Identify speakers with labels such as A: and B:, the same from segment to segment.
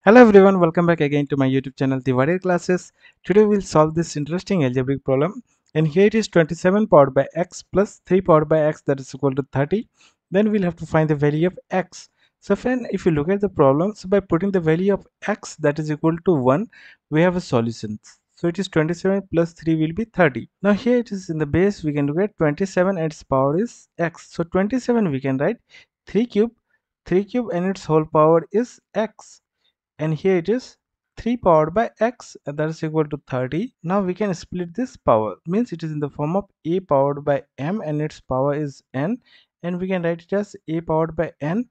A: Hello everyone, welcome back again to my YouTube channel, The Warrior Classes. Today we'll solve this interesting algebraic problem. And here it is 27 powered by x plus 3 powered by x, that is equal to 30. Then we'll have to find the value of x. So friend, if you look at the problem, so by putting the value of x that is equal to 1, we have a solution. So it is 27 plus 3 will be 30. Now here it is in the base, we can look at 27 and its power is x. So 27 we can write 3 cube, 3 cube and its whole power is x. And here it is 3 powered by x, that is equal to 30. Now we can split this power, means it is in the form of a powered by m and its power is n, and we can write it as a powered by n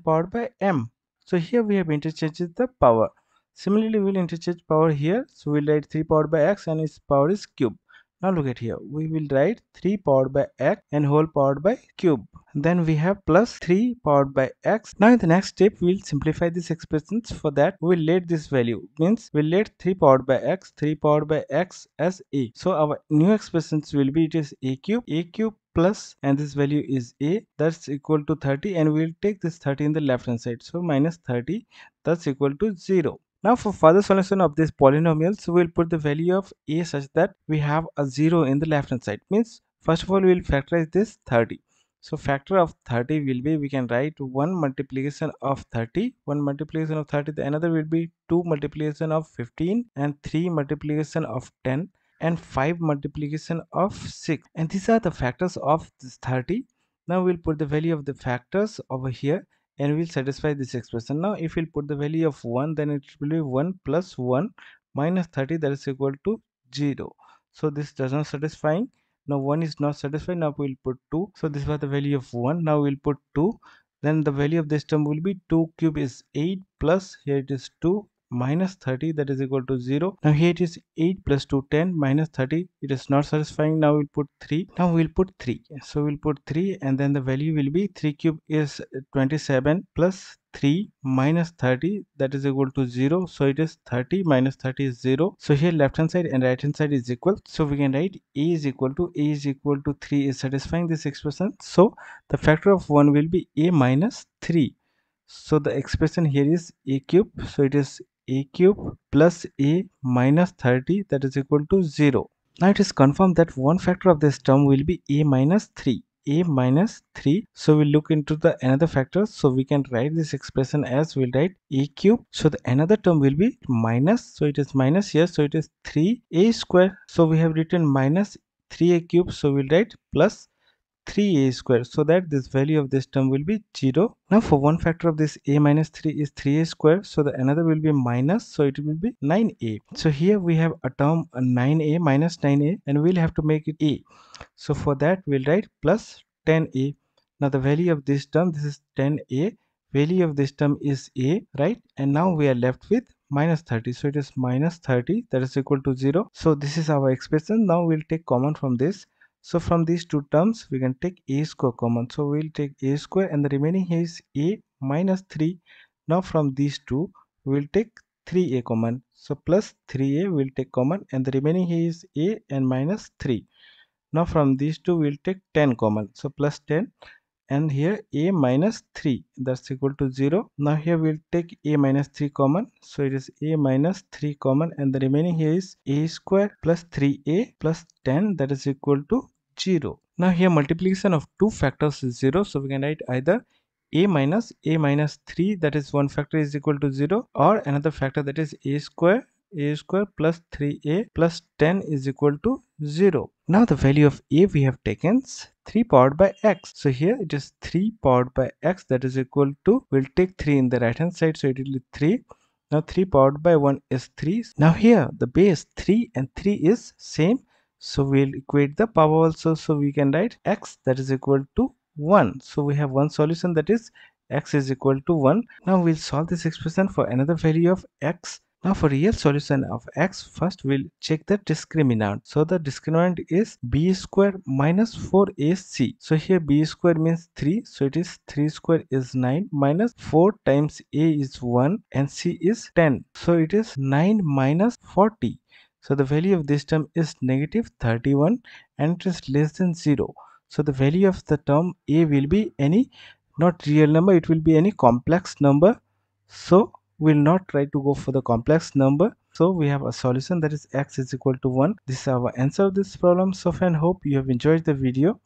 A: powered by m. So here we have interchanged the power. Similarly, we'll interchange power here, so we'll write 3 powered by x and its power is cube. Now look at here, we will write 3 powered by x and whole powered by cube. Then we have plus 3 powered by x. Now in the next step we'll simplify these expressions. For that we'll let this value, means we'll let 3 powered by x as a. So our new expressions will be, it is a cube plus, and this value is a, that's equal to 30, and we'll take this 30 in the left hand side, so minus 30, that's equal to 0. Now for further solution of this polynomial, so we'll put the value of a such that we have a 0 in the left hand side, means first of all we'll factorize this 30. So factor of 30 will be, we can write 1 multiplication of 30, 1 multiplication of 30, the another will be 2 multiplication of 15, and 3 multiplication of 10, and 5 multiplication of 6, and these are the factors of this 30. Now we'll put the value of the factors over here and we'll satisfy this expression. Now if we'll put the value of 1, then it will be 1 plus 1 minus 30, that is equal to 0. So this does not satisfying. Now 1 is not satisfied. Now we'll put 2. So this was the value of 1. Now we'll put 2. Then the value of this term will be 2 cube is 8 plus, here it is 2 minus 30, that is equal to 0. Now here it is 8 plus 2 10 minus 30, it is not satisfying. Now we'll put 3. Now we'll put 3. So we'll put 3 and then the value will be 3 cube is 27 plus 3 minus 30, that is equal to 0. So it is 30 minus 30 is 0. So here left hand side and right hand side is equal, so we can write a is equal to 3 is satisfying this expression. So the factor of 1 will be a minus 3. So the expression here is a cube, so it is a cube plus a minus 30, that is equal to 0. Now it is confirmed that one factor of this term will be a minus 3. A minus 3. So we'll look into the another factor. So we can write this expression as, we'll write a cube. So the another term will be minus. So it is minus here. So it is 3a square. So we have written minus 3a cube. So we'll write plus 3a square, so that this value of this term will be 0. Now for one factor of this a minus 3 is 3a square, so the another will be minus, so it will be 9a. So here we have a term 9a minus 9a, and we'll have to make it a. So for that we'll write plus 10a. Now the value of this term, this is 10a, value of this term is a, right? And now we are left with minus 30, so it is minus 30, that is equal to 0. So this is our expression. Now we'll take common from this. So from these two terms we can take a square common, so we'll take a square and the remaining here is a minus 3. Now from these two we'll take 3a common, so plus 3a we'll take common and the remaining here is a and minus 3. Now from these two we'll take 10 common, so plus 10, and here a minus 3, that's equal to 0. Now here we'll take a minus 3 common, so it is a minus 3 common and the remaining here is a square plus 3a plus 10, that is equal to 0. Now here multiplication of two factors is 0, so we can write either a minus 3, that is one factor is equal to 0, or another factor, that is a square plus 3a plus 10 is equal to 0. Now the value of a we have taken 3 powered by x. So here it is 3 powered by x, that is equal to, we'll take 3 in the right hand side, so it will be 3. Now 3 powered by 1 is 3. Now here the base 3 and 3 is same, so we'll equate the power also, so we can write x, that is equal to 1. So we have one solution, that is x is equal to 1. Now we'll solve this expression for another value of x. Now for real solution of x, first we'll check the discriminant. So the discriminant is b square minus 4ac. So here b square means 3, so it is 3 square is 9 minus 4 times a is 1 and c is 10. So it is 9 minus 40. So the value of this term is negative 31 and it is less than 0. So the value of the term a will be any not real number, it will be any complex number. So we'll not try to go for the complex number. So we have a solution, that is x is equal to 1. This is our answer of this problem. So friend, hope you have enjoyed the video.